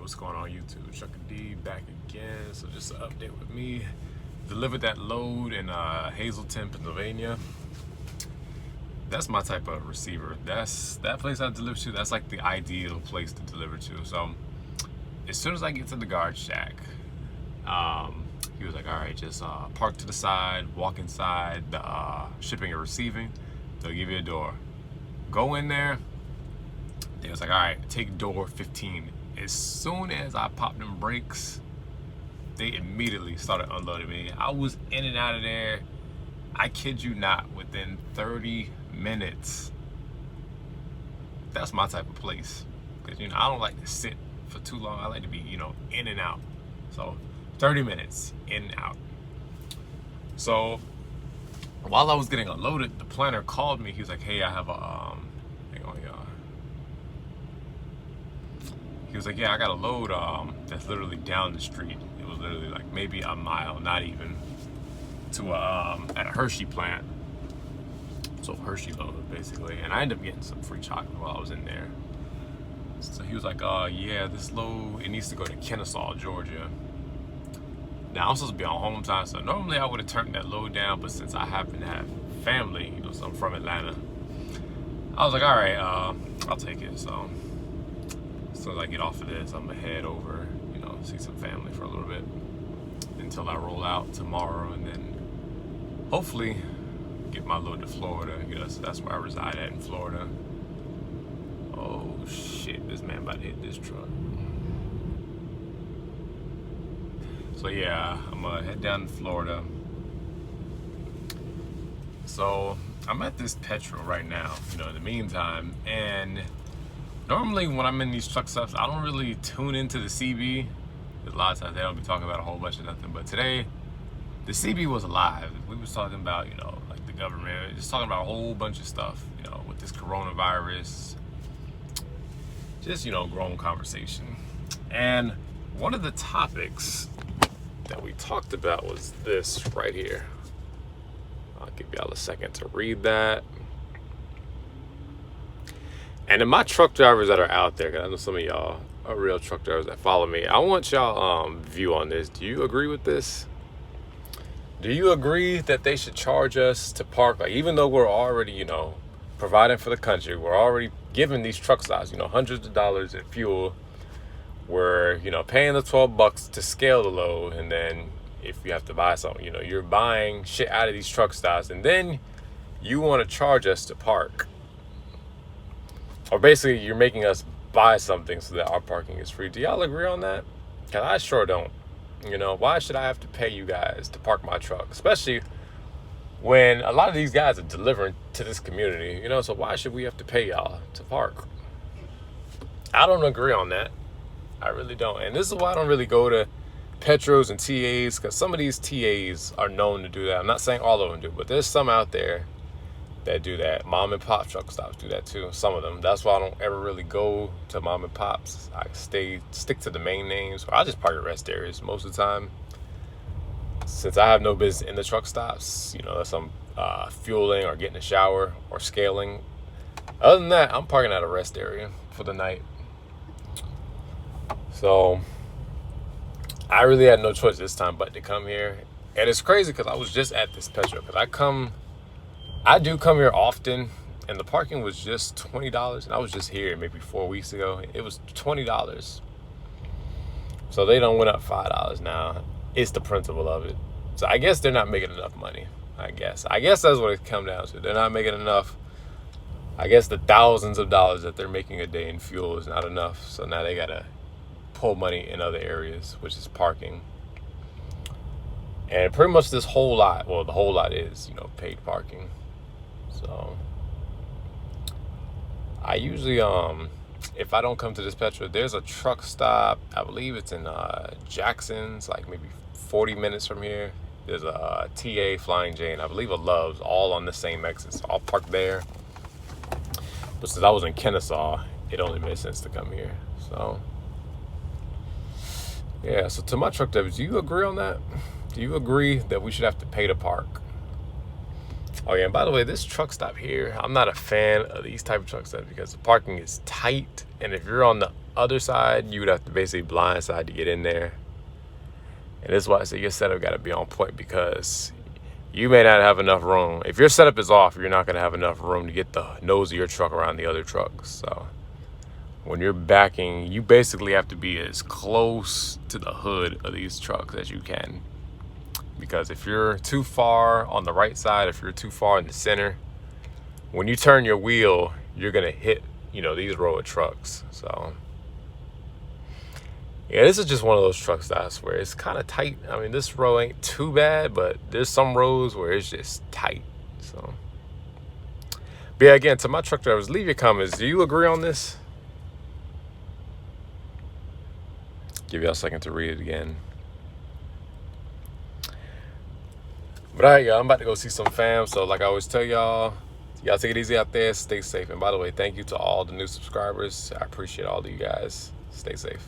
What's going on YouTube? Chuck D back again. So just an update with me. Delivered that load in Hazleton, Pennsylvania. That's my type of receiver. That place I deliver to, that's like the ideal place to deliver to. So as soon as I get to the guard shack, he was like, all right, just park to the side, walk inside the shipping and receiving. They'll give you a door. Go in there. They was like, all right, take door 15. As soon as I popped them brakes, they immediately started unloading me. I was in and out of there, I kid you not, within 30 minutes. That's my type of place. Because, I don't like to sit for too long. I like to be, in and out. So 30 minutes, in and out. So while I was getting unloaded, the planner called me. He was like, hey, I have a, he was like, yeah, I got a load that's literally down the street. It was literally like maybe a mile, not even, to at a Hershey plant. So Hershey load, basically. And I ended up getting some free chocolate while I was in there. So he was like, yeah, this load, it needs to go to Kennesaw, Georgia. Now, I'm supposed to be on home time, so normally I would have turned that load down, but since I happen to have family, so I'm from Atlanta, I was like, all right, I'll take it. So as soon as I get off of this, I'm gonna head over, see some family for a little bit until I roll out tomorrow, and then hopefully get my load to Florida. So that's where I reside at, in Florida. Oh shit, this man about to hit this truck. So yeah, I'm gonna head down to Florida. So I'm at this petrol right now, in the meantime, and normally when I'm in these truck stops, I don't really tune into the CB. A lot of times they don't be talking about a whole bunch of nothing. But today, the CB was alive. We was talking about, like the government, just talking about a whole bunch of stuff, with this coronavirus. Just, grown conversation. And one of the topics that we talked about was this right here. I'll give y'all a second to read that. And then my truck drivers that are out there, because I know some of y'all are real truck drivers that follow me, I want y'all view on this. Do you agree with this? Do you agree that they should charge us to park? Like, even though we're already, providing for the country, we're already giving these truck stops, hundreds of dollars in fuel. We're, paying the $12 to scale the load. And then if you have to buy something, you're buying shit out of these truck stops. And then you want to charge us to park. Or basically, you're making us buy something so that our parking is free. Do y'all agree on that? Because I sure don't. Why should I have to pay you guys to park my truck? Especially when a lot of these guys are delivering to this community, so why should we have to pay y'all to park? I don't agree on that. I really don't. And this is why I don't really go to Petros and TAs, because some of these TAs are known to do that. I'm not saying all of them do, but there's some out there that do that. Mom and pop truck stops do that too, some of them. That's why I don't ever really go to mom and pops. I stick to the main names, or I just park at rest areas most of the time, since I have no business in the truck stops, unless I'm fueling or getting a shower or scaling. Other than that, I'm parking at a rest area for the night. So I really had no choice this time but to come here. And it's crazy because I was just at this petrol, because I do come here often, and the parking was just $20, and I was just here maybe 4 weeks ago. It was $20. So they done went up $5 now. It's the principle of it. So I guess they're not making enough money. I guess that's what it comes down to. They're not making enough. I guess the thousands of dollars that they're making a day in fuel is not enough. So now they gotta pull money in other areas, which is parking. And pretty much this whole lot, well, the whole lot is, paid parking. So I usually, if I don't come to this petrol, there's a truck stop. I believe it's in Jackson's, like maybe 40 minutes from here. There's a TA, Flying J, and I believe a Love's, all on the same exit. So I'll park there. But since I was in Kennesaw, it only made sense to come here. So yeah, so to my truck drivers, do you agree on that? Do you agree that we should have to pay to park? Oh yeah, and by the way, this truck stop here, I'm not a fan of these type of truck stops because the parking is tight, and if you're on the other side, you would have to basically blindside to get in there. And this is why I say your setup got to be on point, because you may not have enough room. If your setup is off, you're not going to have enough room to get the nose of your truck around the other trucks. So when you're backing, you basically have to be as close to the hood of these trucks as you can. Because if you're too far on the right side, if you're too far in the center, when you turn your wheel, you're going to hit, these row of trucks. So yeah, this is just one of those trucks that I swear it's kind of tight. I mean, this row ain't too bad, but there's some rows where it's just tight. So, but yeah, again, to my truck drivers, leave your comments. Do you agree on this? Give y'all a second to read it again. But all right, y'all, I'm about to go see some fam. So like I always tell y'all take it easy out there. Stay safe. And by the way, thank you to all the new subscribers. I appreciate all of you guys. Stay safe.